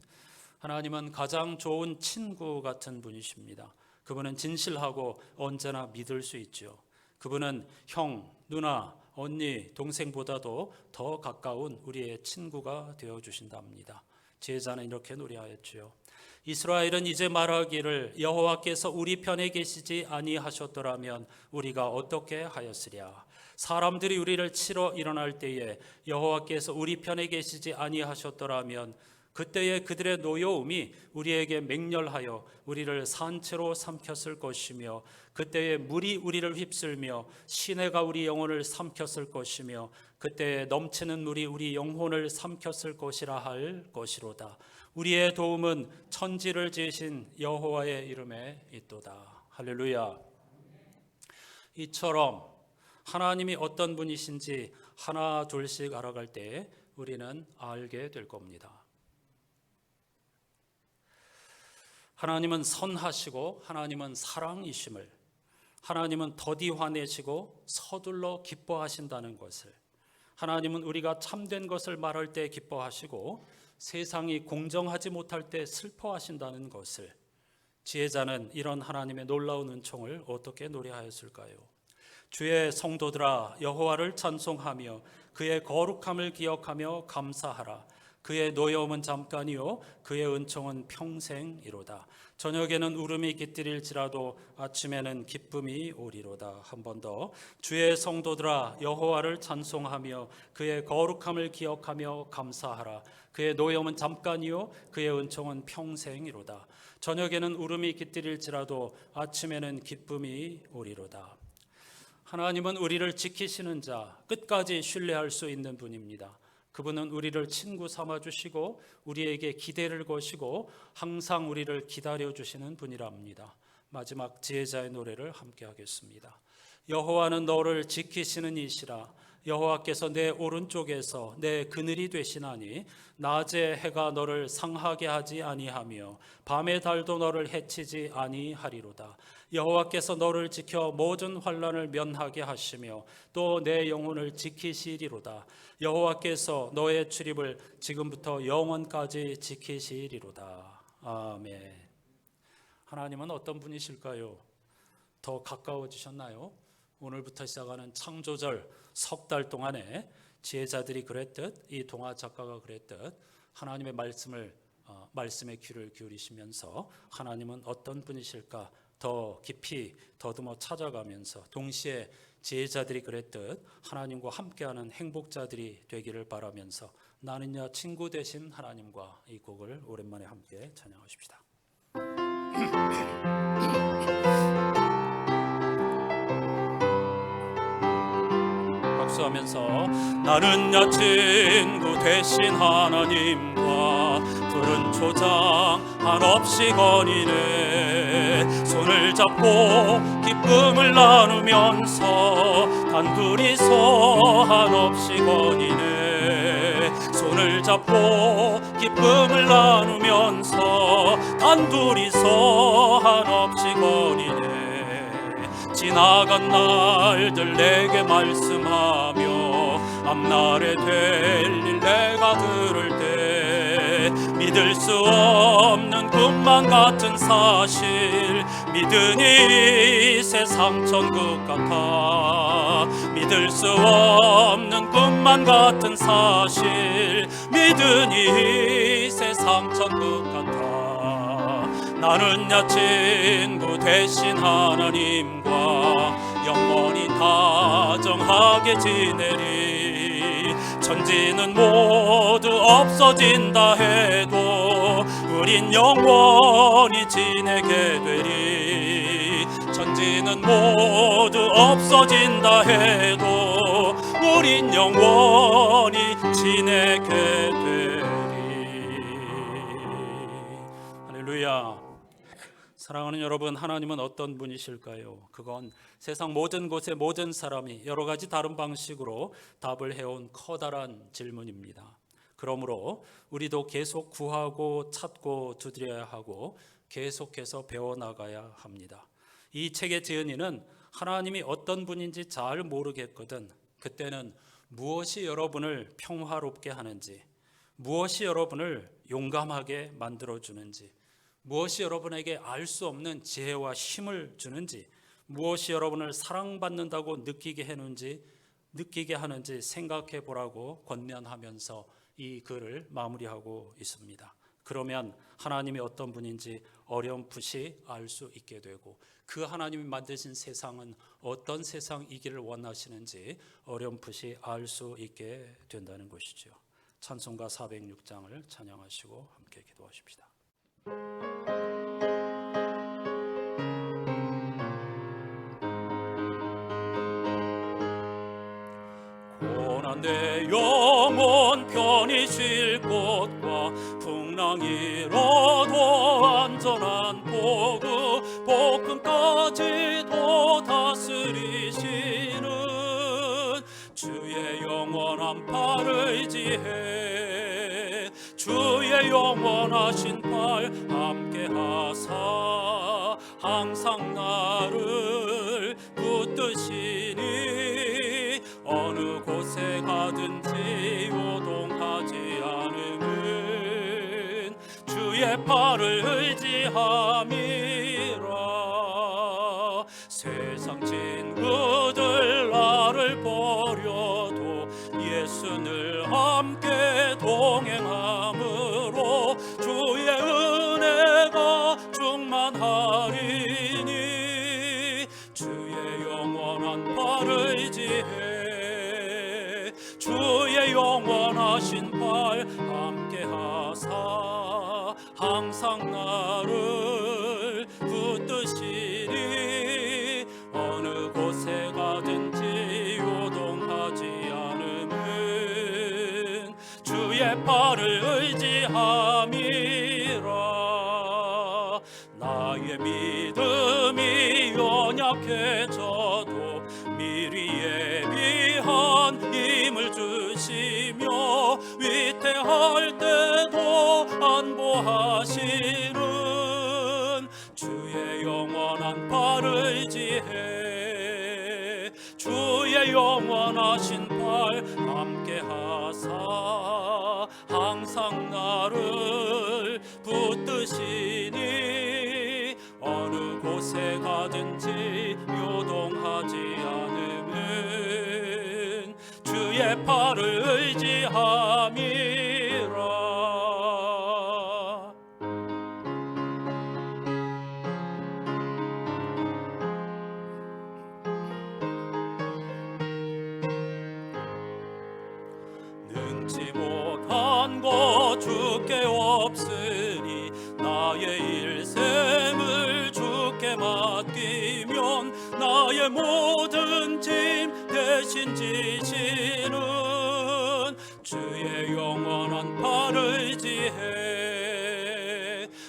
하나님은 가장 좋은 친구 같은 분이십니다. 그분은 진실하고 언제나 믿을 수 있죠. 그분은 형, 누나, 언니, 동생보다도 더 가까운 우리의 친구가 되어주신답니다. 지혜자는 이렇게 노래하였지요. 이스라엘은 이제 말하기를 여호와께서 우리 편에 계시지 아니하셨더라면 우리가 어떻게 하였으랴. 사람들이 우리를 치러 일어날 때에 여호와께서 우리 편에 계시지 아니하셨더라면 그때에 그들의 노여움이 우리에게 맹렬하여 우리를 산채로 삼켰을 것이며 그때에 물이 우리를 휩쓸며 시내가 우리 영혼을 삼켰을 것이며 그때에 넘치는 물이 우리 영혼을 삼켰을 것이라 할 것이로다. 우리의 도움은 천지를 지으신 여호와의 이름에 있도다. 할렐루야. 이처럼 하나님이 어떤 분이신지 하나 둘씩 알아갈 때 우리는 알게 될 겁니다. 하나님은 선하시고 하나님은 사랑이심을, 하나님은 더디 화내시고 서둘러 기뻐하신다는 것을, 하나님은 우리가 참된 것을 말할 때 기뻐하시고 세상이 공정하지 못할 때 슬퍼하신다는 것을, 지혜자는 이런 하나님의 놀라운 은총을 어떻게 노래하였을까요? 주의 성도들아 여호와를 찬송하며 그의 거룩함을 기억하며 감사하라. 그의 노여움은 잠깐이요 그의 은총은 평생이로다. 저녁에는 울음이 깃들일지라도 아침에는 기쁨이 오리로다. 한 번 더. 주의 성도들아 여호와를 찬송하며 그의 거룩함을 기억하며 감사하라. 그의 노여움은 잠깐이요 그의 은총은 평생이로다. 저녁에는 울음이 깃들일지라도 아침에는 기쁨이 오리로다. 하나님은 우리를 지키시는 자, 끝까지 신뢰할 수 있는 분입니다. 그분은 우리를 친구 삼아주시고 우리에게 기대를 거시고 항상 우리를 기다려주시는 분이랍니다. 마지막 지혜자의 노래를 함께 하겠습니다. 여호와는 너를 지키시는 이시라. 여호와께서 내 오른쪽에서 내 그늘이 되시나니 낮에 해가 너를 상하게 하지 아니하며 밤의 달도 너를 해치지 아니하리로다. 여호와께서 너를 지켜 모든 환난을 면하게 하시며 또 내 영혼을 지키시리로다. 여호와께서 너의 출입을 지금부터 영원까지 지키시리로다. 아멘. 하나님은 어떤 분이실까요? 더 가까워지셨나요? 오늘부터 시작하는 창조절 석 달 동안에 지혜자들이 그랬듯, 이 동화 작가가 그랬듯 하나님의 말씀에 귀를 기울이시면서 하나님은 어떤 분이실까 더 깊이 더듬어 찾아가면서, 동시에 지혜자들이 그랬듯 하나님과 함께하는 행복자들이 되기를 바라면서 나는야 친구 되신 하나님과 이 곡을 오랜만에 함께 찬양하십시다. 박수하면서 나는야 친구 되신 하나님과 푸른 초장 한없이 거니네. 손을 잡고 기쁨을 나누면서 단둘이서 한없이 거니네. 손을 잡고 기쁨을 나누면서 단둘이서 한없이 거니네. 지나간 날들 내게 말씀하며 앞날에 될 일 내가 들을 때 믿을 수 없는 꿈만 같은 사실 믿으니 세상 천국 같아. 믿을 수 없는 꿈만 같은 사실 믿으니 세상 천국 같아. 나는야 친구 되신 하나님과 영원히 다정하게 지내리. 천지는 모두 없어진다 해도 우린 영원히 지내게 되리. 천지는 모두 없어진다 해도 우린 영원히 지내게 되리. 할렐루야. 사랑하는 여러분, 하나님은 어떤 분이실까요? 그건 세상 모든 곳의 모든 사람이 여러 가지 다른 방식으로 답을 해온 커다란 질문입니다. 그러므로 우리도 계속 구하고 찾고 두드려야 하고 계속해서 배워나가야 합니다. 이 책의 지은이는 하나님이 어떤 분인지 잘 모르겠거든 그때는 무엇이 여러분을 평화롭게 하는지, 무엇이 여러분을 용감하게 만들어주는지, 무엇이 여러분에게 알 수 없는 지혜와 힘을 주는지, 무엇이 여러분을 사랑받는다고 느끼게 하는지 생각해 보라고 권면하면서 이 글을 마무리하고 있습니다. 그러면 하나님이 어떤 분인지 어렴풋이 알 수 있게 되고, 그 하나님이 만드신 세상은 어떤 세상이기를 원하시는지 어렴풋이 알 수 있게 된다는 것이죠. 찬송가 406장을 찬양하시고 함께 기도하십시다. 고난 내 영혼 편히 쉴 곳과 풍랑 잃어도 안전한 보급, 볶음까지도 다스리시는 영원한 팔을 의지해 주의 영원하신 팔 함께 하사 항상 나를 붙드시니 어느 곳에 가든지 요동하지 않음은 주의 팔을 의지함이라. 세상 친구들 나를 버려도 예수 늘 함께 동행함으로 주의 은혜가 충만하리니 주의 영원한 팔을 의지해 주의 영원하신 팔 함께 하사 항상 나를 붙드시니 어느 곳에 가든지 요동하지 않음은 주의 팔을 의지함이라. 나의 믿음이 연약해져도 미리 예비한 힘을 주시며 위태할 때도 안보하시는 주의 영원한 팔을 의지해 주의 영원하신 팔 함께 하사 항상 나를 붙드시니 어느 곳에 가든지 요동하지 않음은 주의 팔을 의지함이라. 능치 못한 것 주께 없으니 나의 일생을 주께 맡기면 나의 모든 짐 대신 지시는 주의 영원한 팔을 의지해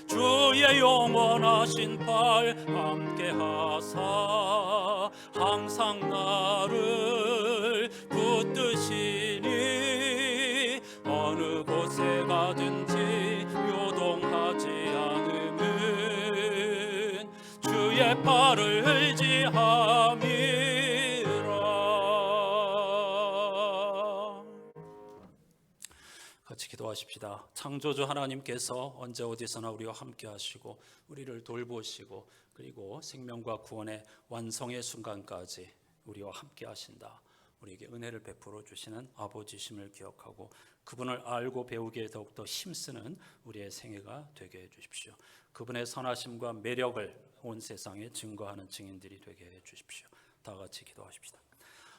주의 영원하신 팔 함께 하사 항상 나를 붙드시니 어느 곳에 가든지 요동하지 않음은 주의 팔을 의지함이라. 같이 기도하십시다. 창조주 하나님께서 언제 어디서나 우리와 함께 하시고 우리를 돌보시고 그리고 생명과 구원의 완성의 순간까지 우리와 함께 하신다. 우리에게 은혜를 베풀어 주시는 아버지심을 기억하고 그분을 알고 배우기에 더욱더 힘쓰는 우리의 생애가 되게 해 주십시오. 그분의 선하심과 매력을 온 세상에 증거하는 증인들이 되게 해 주십시오. 다 같이 기도하십시다.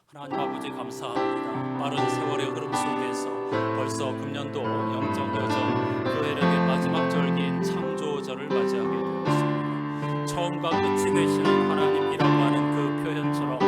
하나님 아버지 감사합니다. 빠른 세월의 흐름 속에서 벌써 금년도 영정여정 교회력의 마지막 절기인 창조절을 맞이하게 되었습니다. 처음과 끝이 되시는 하나님이라고 하는 그 표현처럼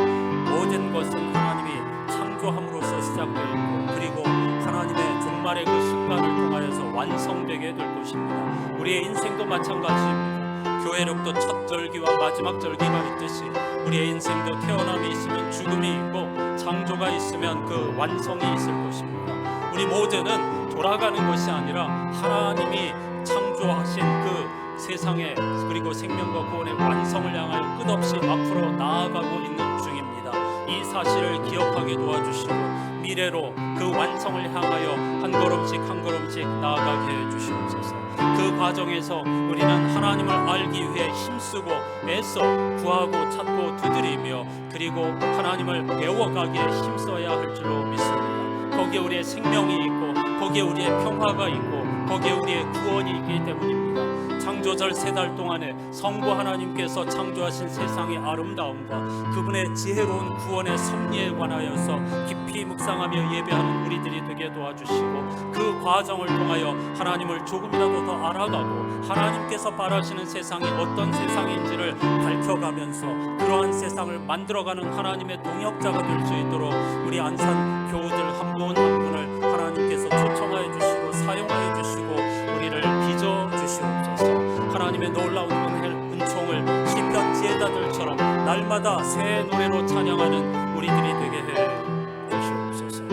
모든 것은 하나님이 창조함으로써 시작되었고 그리고 하나님의 종말의 그 순간을 통하여서 완성되게 될 것입니다. 우리의 인생도 마찬가지입니다. 교회력도 첫 절기와 마지막 절기가 있듯이 우리의 인생도 태어남이 있으면 죽음이 있고 창조가 있으면 그 완성이 있을 것입니다. 우리 모두는 돌아가는 것이 아니라 하나님이 창조하신 그 세상의 그리고 생명과 구원의 완성을 향하여 끝없이 앞으로 나아가고 있는 중입니다. 이 사실을 기억하게 도와주시고 미래로 그 완성을 향하여 한 걸음씩 한 걸음씩 나아가게 해주시옵소서. 그 과정에서 우리는 하나님을 알기 위해 힘쓰고 애써 구하고 찾고 두드리며 그리고 하나님을 배워가기에 힘써야 할 줄로 믿습니다. 거기에 우리의 생명이 있고 거기에 우리의 평화가 있고 거기에 우리의 구원이 있기 때문입니다. 창조절 3달 동안에 성부 하나님께서 창조하신 세상의 아름다움과 그분의 지혜로운 구원의 섭리에 관하여서 깊이 묵상하며 예배하는 우리들이 되게 도와주시고 그 과정을 통하여 하나님을 조금이라도 더 알아가고 하나님께서 바라시는 세상이 어떤 세상인지를 밝혀가면서 그러한 세상을 만들어가는 하나님의 동역자가 될 수 있도록 우리 안산 교우들 한 분 한 분을 하나님께서 초청하여 주시고 사용하여 주시고 우리를 빚어 주시옵소서. 하나님의 놀라운 은총을 시편 지혜자들처럼 날마다 새 노래로 찬양하는 우리들이 되게 해 주시옵소서.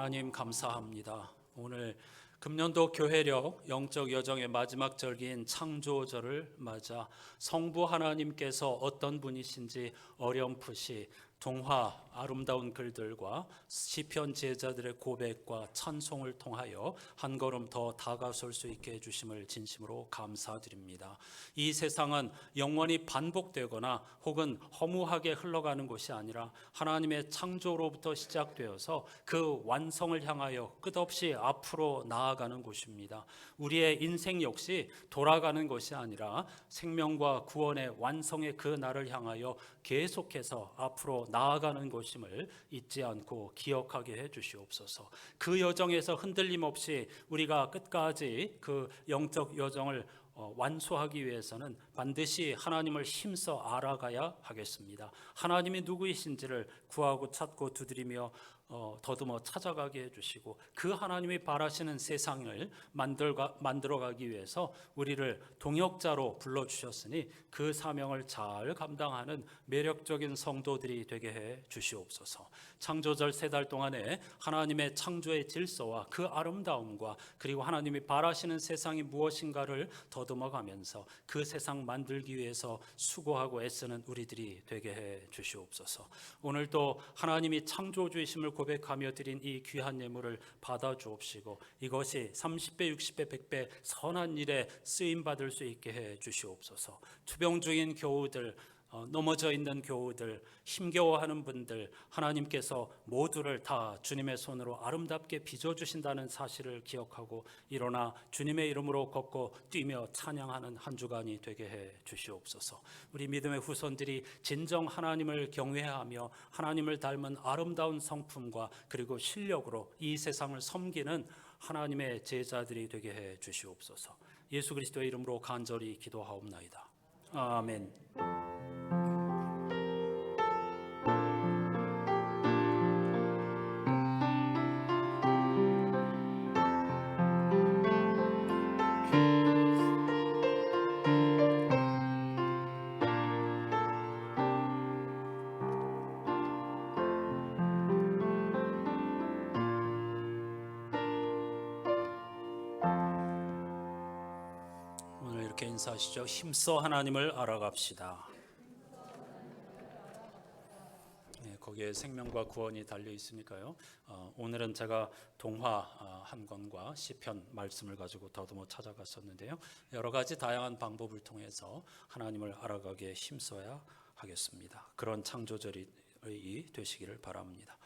하나님 감사합니다. 오늘 금년도 교회력 영적 여정의 마지막 절기인 창조절을 맞아 성부 하나님께서 어떤 분이신지 어렴풋이 동화 아름다운 글들과 시편 제자들의 고백과 찬송을 통하여 한 걸음 더 다가설 수 있게 해주심을 진심으로 감사드립니다. 이 세상은 영원히 반복되거나 혹은 허무하게 흘러가는 것이 아니라 하나님의 창조로부터 시작되어서 그 완성을 향하여 끝없이 앞으로 나아가는 곳입니다. 우리의 인생 역시 돌아가는 것이 아니라 생명과 구원의 완성의 그 날을 향하여 계속해서 앞으로 나아가는 것임을 잊지 않고 기억하게 해 주시옵소서. 그 여정에서 흔들림 없이 우리가 끝까지 그 영적 여정을 완수하기 위해서는 반드시 하나님을 힘써 알아가야 하겠습니다. 하나님이 누구이신지를 구하고 찾고 두드리며 더듬어 찾아가게 해주시고 그 하나님이 바라시는 세상을 만들어가기 위해서 우리를 동역자로 불러주셨으니 그 사명을 잘 감당하는 매력적인 성도들이 되게 해 주시옵소서. 창조절 3달 동안에 하나님의 창조의 질서와 그 아름다움과 그리고 하나님이 바라시는 세상이 무엇인가를 더듬어가면서 그 세상 만들기 위해서 수고하고 애쓰는 우리들이 되게 해 주시옵소서. 오늘도 하나님이 창조주이심을 고백하며 드린 이 귀한 예물을 받아 주옵시고 이것이 30배, 60배, 100배 선한 일에 쓰임 받을 수 있게 해 주시옵소서. 투병 중인 교우들, 넘어져 있는 교우들, 힘겨워하는 분들, 하나님께서 모두를 다 주님의 손으로 아름답게 빚어주신다는 사실을 기억하고 일어나 주님의 이름으로 걷고 뛰며 찬양하는 한 주간이 되게 해 주시옵소서. 우리 믿음의 후손들이 진정 하나님을 경외하며 하나님을 닮은 아름다운 성품과 그리고 실력으로 이 세상을 섬기는 하나님의 제자들이 되게 해 주시옵소서. 예수 그리스도의 이름으로 간절히 기도하옵나이다. 아멘. 오늘 이렇게 인사하시죠. 힘써 하나님을 알아갑시다. 거기에 생명과 구원이 달려 있으니까요. 오늘은 제가 동화 한 권과 시편 말씀을 가지고 더듬어 찾아갔었는데요. 여러 가지 다양한 방법을 통해서 하나님을 알아가기에 힘써야 하겠습니다. 그런 창조절이 되시기를 바랍니다.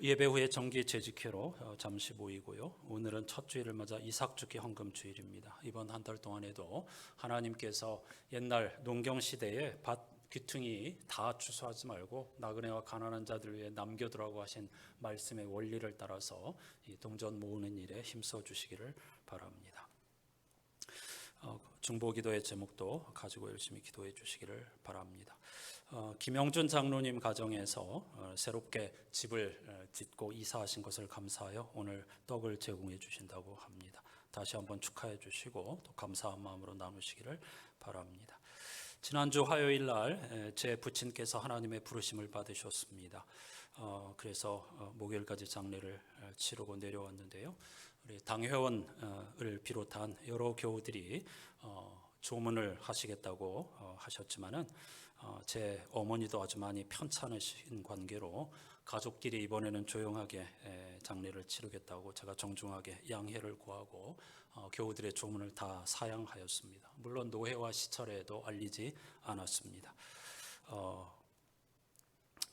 예배 후에 정기 재직회로 잠시 모이고요. 오늘은 첫 주일을 맞아 이삭죽기 헌금 주일입니다. 이번 한 달 동안에도 하나님께서 옛날 농경 시대에 밭 귀퉁이 다 추수하지 말고 나그네와 가난한 자들 위해 남겨두라고 하신 말씀의 원리를 따라서 이 동전 모으는 일에 힘써 주시기를 바랍니다. 중보기도의 제목도 가지고 열심히 기도해 주시기를 바랍니다. 김영준 장로님 가정에서 새롭게 집을 짓고 이사하신 것을 감사하여 오늘 떡을 제공해 주신다고 합니다. 다시 한번 축하해 주시고 또 감사한 마음으로 나누시기를 바랍니다. 지난주 화요일 날 제 부친께서 하나님의 부르심을 받으셨습니다. 그래서 목요일까지 장례를 치르고 내려왔는데요. 우리 당회원을 비롯한 여러 교우들이 조문을 하시겠다고 하셨지만은 제 어머니도 아주 많이 편찮으신 관계로 가족끼리 이번에는 조용하게 장례를 치르겠다고 제가 정중하게 양해를 구하고 교우들의 조문을 다 사양하였습니다. 물론 노회와 시찰에도 알리지 않았습니다.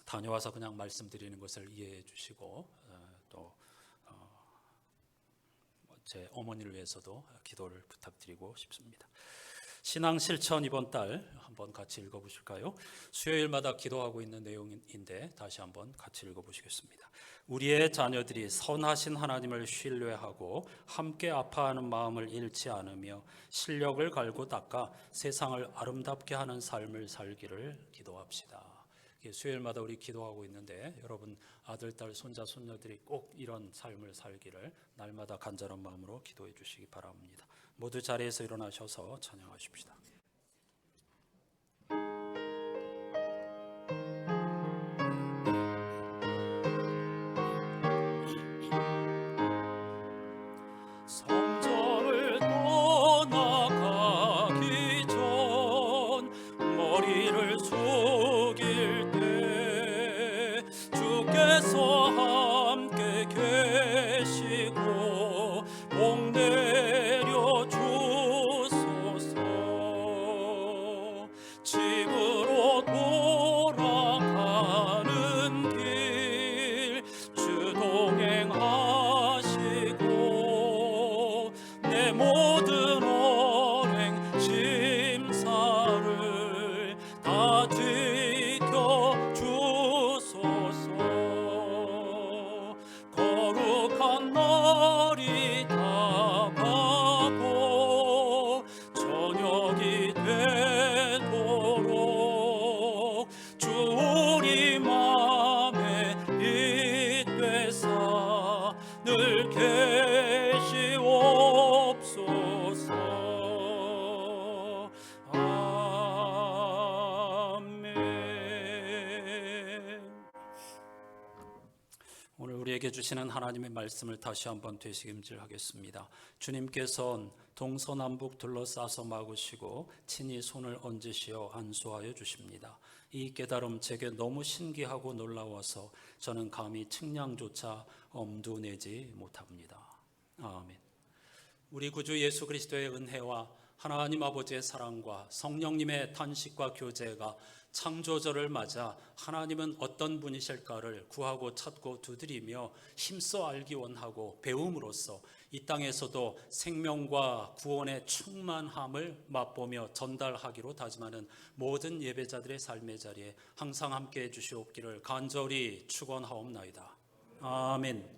다녀와서 그냥 말씀드리는 것을 이해해 주시고 또 제 어머니를 위해서도 기도를 부탁드리고 싶습니다. 신앙 실천 이번 달 한번 같이 읽어보실까요? 수요일마다 기도하고 있는 내용인데 다시 한번 같이 읽어보시겠습니다. 우리의 자녀들이 선하신 하나님을 신뢰하고 함께 아파하는 마음을 잃지 않으며 실력을 갈고 닦아 세상을 아름답게 하는 삶을 살기를 기도합시다. 수요일마다 우리 기도하고 있는데 여러분 아들, 딸, 손자, 손녀들이 꼭 이런 삶을 살기를 날마다 간절한 마음으로 기도해 주시기 바랍니다. 모두 자리에서 일어나셔서 찬양하십시다. 우리에게 주시는 하나님의 말씀을 다시 한번 되새김질하겠습니다. 주님께서는 동서남북 둘러싸서 막으시고 친히 손을 얹으시어 안수하여 주십니다. 이 깨달음 제게 너무 신기하고 놀라워서 저는 감히 측량조차 엄두 내지 못합니다. 아멘. 우리 구주 예수 그리스도의 은혜와 하나님 아버지의 사랑과 성령님의 탄식과 교제가 창조절을 맞아 하나님은 어떤 분이실까를 구하고 찾고 두드리며 힘써 알기 원하고 배움으로써 이 땅에서도 생명과 구원의 충만함을 맛보며 전달하기로 다짐하는 모든 예배자들의 삶의 자리에 항상 함께해 주시옵기를 간절히 축원하옵나이다. 아멘.